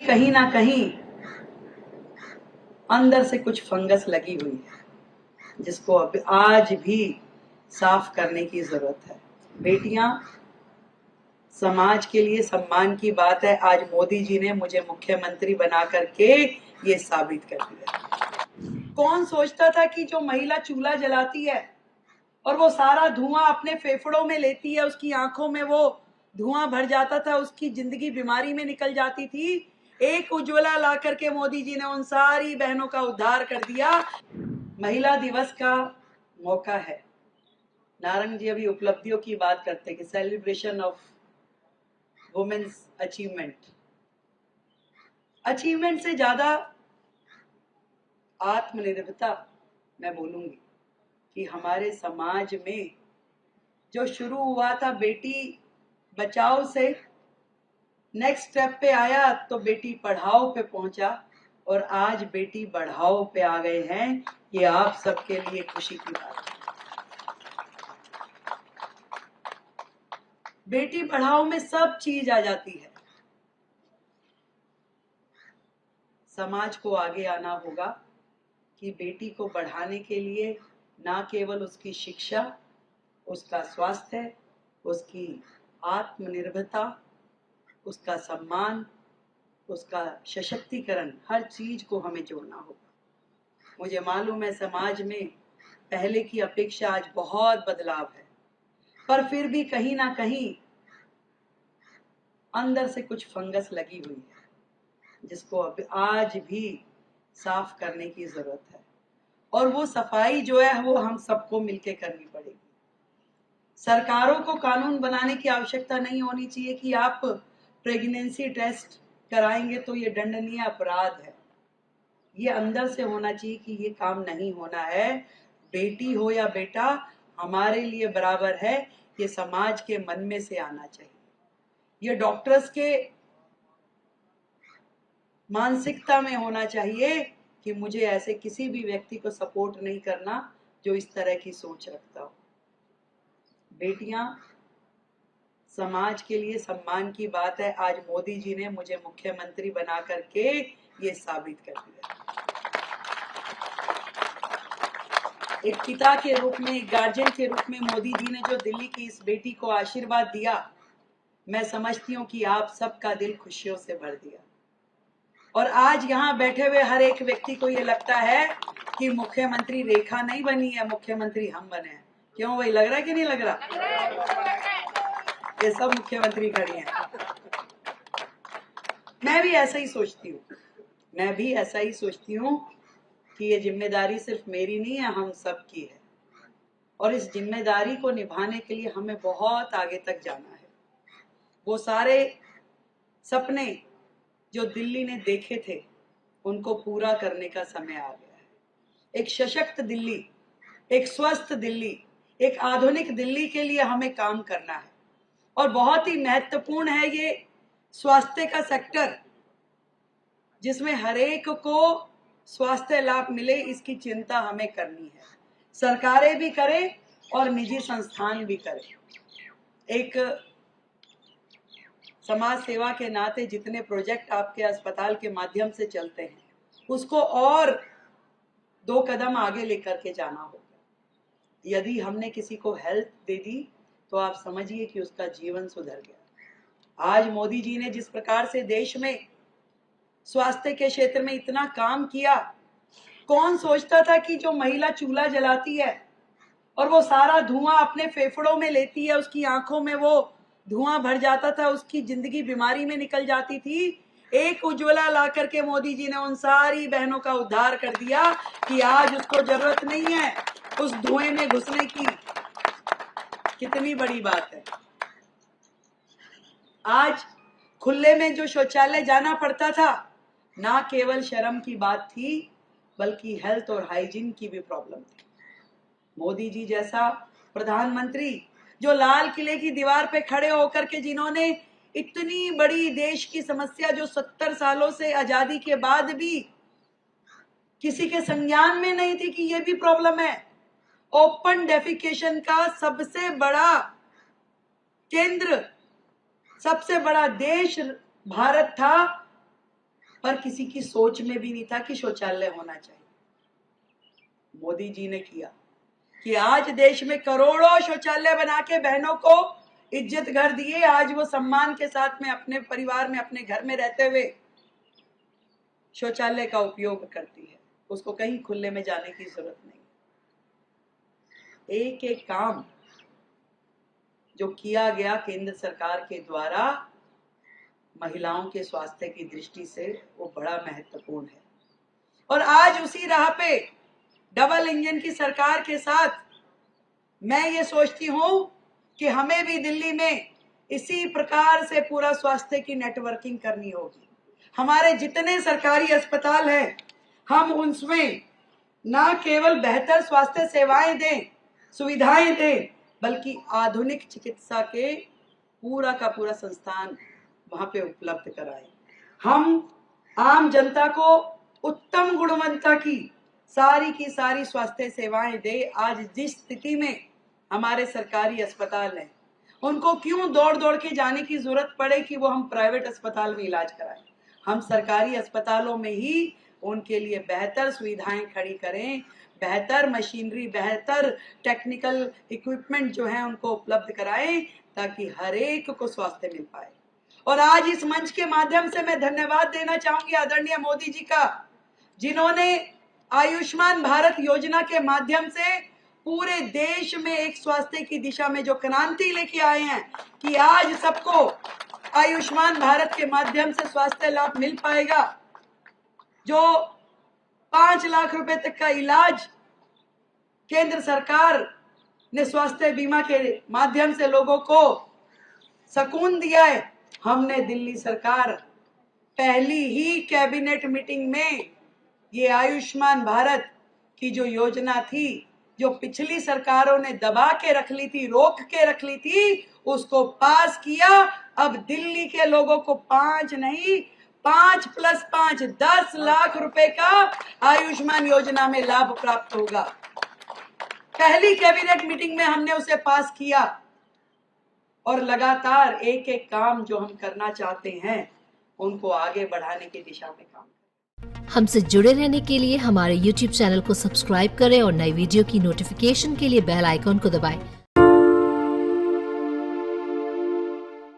कहीं ना कहीं अंदर से कुछ फंगस लगी हुई है जिसको अब आज भी साफ करने की जरूरत है। बेटियां, समाज के लिए सम्मान की बात है। आज मोदी जी ने मुझे मुख्यमंत्री बना करके ये साबित कर दिया। कौन सोचता था कि जो महिला चूल्हा जलाती है और वो सारा धुआं अपने फेफड़ों में लेती है, उसकी आंखों में वो धुआं भर जाता था, उसकी जिंदगी बीमारी में निकल जाती थी। एक उज्ज्वला ला करके मोदी जी ने उन सारी बहनों का उद्धार कर दिया। महिला दिवस का मौका है। नारंग जी अभी उपलब्धियों की बात करते कि सेलिब्रेशन ऑफ वुमेन्स अचीवमेंट से ज्यादा आत्मनिर्भरता मैं बोलूंगी कि हमारे समाज में जो शुरू हुआ था बेटी बचाओ से, नेक्स्ट स्टेप पे आया तो बेटी पढ़ाओ पे पहुंचा और आज बेटी बढ़ाओ पे आ गए हैं। ये आप सबके लिए खुशी की बात है। बेटी पढ़ाओ में सब चीज आ जाती है। समाज को आगे आना होगा कि बेटी को बढ़ाने के लिए ना केवल उसकी शिक्षा, उसका स्वास्थ्य, उसकी आत्मनिर्भरता, उसका सम्मान, उसका सशक्तिकरण, हर चीज को हमें जोड़ना होगा। मुझे मालूम है समाज में पहले की अपेक्षा आज बहुत बदलाव है, पर फिर भी कहीं ना कहीं अंदर से कुछ फंगस लगी हुई है जिसको अब आज भी साफ करने की जरूरत है। और वो सफाई जो है वो हम सबको मिलकर करनी पड़ेगी। सरकारों को कानून बनाने की आवश्यकता नहीं होनी चाहिए कि आप प्रेगनेंसी टेस्ट कराएंगे तो ये दंडनीय अपराध है। ये अंदर से होना चाहिए कि ये काम नहीं होना है। बेटी हो या बेटा, हमारे लिए बराबर है। ये समाज के मन में से आना चाहिए। ये डॉक्टर्स के मानसिकता में होना चाहिए कि मुझे ऐसे किसी भी व्यक्ति को सपोर्ट नहीं करना जो इस तरह की सोच रखता हो। बेटियां, समाज के लिए सम्मान की बात है। आज मोदी जी ने मुझे मुख्यमंत्री बना करके ये साबित कर दिया। एक पिता के रूप में, एक गार्जियन के रूप में मोदी जी ने जो दिल्ली की इस बेटी को आशीर्वाद दिया, मैं समझती हूँ कि आप सबका दिल खुशियों से भर दिया। और आज यहाँ बैठे हुए हर एक व्यक्ति को ये लगता है कि मुख्यमंत्री रेखा नहीं बनी है, मुख्यमंत्री हम बने हैं। क्यों, वही लग रहा है कि नहीं लग रहा? ये सब मुख्यमंत्री खड़ी हैं। मैं भी ऐसा ही सोचती हूँ कि ये जिम्मेदारी सिर्फ मेरी नहीं है, हम सब की है। और इस जिम्मेदारी को निभाने के लिए हमें बहुत आगे तक जाना है। वो सारे सपने जो दिल्ली ने देखे थे उनको पूरा करने का समय आ गया है। एक सशक्त दिल्ली, एक स्वस्थ दिल्ली, एक आधुनिक दिल्ली के लिए हमें काम करना है। और बहुत ही महत्वपूर्ण है ये स्वास्थ्य का सेक्टर, जिसमें हर एक को स्वास्थ्य लाभ मिले, इसकी चिंता हमें करनी है। सरकारें भी करें और निजी संस्थान भी करें। एक समाज सेवा के नाते जितने प्रोजेक्ट आपके अस्पताल के माध्यम से चलते हैं, उसको और 2 कदम आगे लेकर के जाना होगा। यदि हमने किसी को हेल्थ दे दी तो आप समझिए कि उसका जीवन सुधर गया। आज मोदी जी ने जिस प्रकार से देश में स्वास्थ्य के क्षेत्र में इतना काम किया, कौन सोचता था कि जो महिला चूल्हा जलाती है और वो सारा धुआं अपने फेफड़ों में लेती है, उसकी आंखों में वो धुआं भर जाता था, उसकी जिंदगी बीमारी में निकल जाती थी। एक उज्ज्वला ला करके मोदी जी ने उन सारी बहनों का उद्धार कर दिया कि आज उसको जरूरत नहीं है उस धुएं में घुसने की। कितनी बड़ी बात है। आज खुले में जो शौचालय जाना पड़ता था, ना केवल शर्म की बात थी बल्कि हेल्थ और हाइजीन की भी प्रॉब्लम थी। मोदी जी जैसा प्रधानमंत्री जो लाल किले की दीवार पे खड़े होकर के जिन्होंने इतनी बड़ी देश की समस्या जो 70 सालों से आजादी के बाद भी किसी के संज्ञान में नहीं थी कि ये भी प्रॉब्लम है, ओपन डेफिकेशन का सबसे बड़ा केंद्र, सबसे बड़ा देश भारत था, पर किसी की सोच में भी नहीं था कि शौचालय होना चाहिए। मोदी जी ने किया कि आज देश में करोड़ों शौचालय बना के बहनों को इज्जत घर दिए। आज वो सम्मान के साथ में अपने परिवार में, अपने घर में रहते हुए शौचालय का उपयोग करती है। उसको कहीं खुले में जाने की जरूरत नहीं। एक एक काम जो किया गया केंद्र सरकार के द्वारा महिलाओं के स्वास्थ्य की दृष्टि से, वो बड़ा महत्वपूर्ण है। और आज उसी राह पे डबल इंजन की सरकार के साथ मैं ये सोचती हूं कि हमें भी दिल्ली में इसी प्रकार से पूरा स्वास्थ्य की नेटवर्किंग करनी होगी। हमारे जितने सरकारी अस्पताल हैं, हम उनमें ना केवल बेहतर स्वास्थ्य सेवाएं दें, सुविधाएं दें, बल्कि आधुनिक चिकित्सा के पूरा का पूरा संस्थान वहां पे उपलब्ध कराएं। हम आम जनता को उत्तम गुणवत्ता की सारी स्वास्थ्य सेवाएं दे। आज जिस स्थिति में हमारे सरकारी अस्पताल हैं, उनको क्यों दौड़ दौड़ के जाने की जरूरत पड़े कि वो हम प्राइवेट अस्पताल में इलाज कराएं। हम सरकारी अस्पतालों में ही उनके लिए बेहतर सुविधाएं खड़ी करें, बेहतर मशीनरी, बेहतर टेक्निकल इक्विपमेंट जो है उनको उपलब्ध कराएं, ताकि हर एक को स्वास्थ्य मिल पाए। और आज इस मंच के माध्यम से मैं धन्यवाद देना चाहूंगी आदरणीय मोदी जी का, जिन्होंने आयुष्मान भारत योजना के माध्यम से पूरे देश में एक स्वास्थ्य की दिशा में जो क्रांति लेके आए हैं कि आज सबको आयुष्मान भारत के माध्यम से स्वास्थ्य लाभ मिल पाएगा। जो 5 लाख रुपए तक का इलाज केंद्र सरकार ने स्वास्थ्य बीमा के माध्यम से लोगों को सुकून दिया है। हमने दिल्ली सरकार पहली ही कैबिनेट मीटिंग में ये आयुष्मान भारत की जो योजना थी, जो पिछली सरकारों ने दबा के रख ली थी, रोक के रख ली थी, उसको पास किया। अब दिल्ली के लोगों को 5 नहीं, 5 + 5 10 लाख रुपए का आयुष्मान योजना में लाभ प्राप्त होगा। पहली कैबिनेट मीटिंग में हमने उसे पास किया और लगातार एक एक काम जो हम करना चाहते हैं उनको आगे बढ़ाने की दिशा में काम। हमसे जुड़े रहने के लिए हमारे YouTube चैनल को सब्सक्राइब करें और नई वीडियो की नोटिफिकेशन के लिए बेल आइकॉन को दबाएं।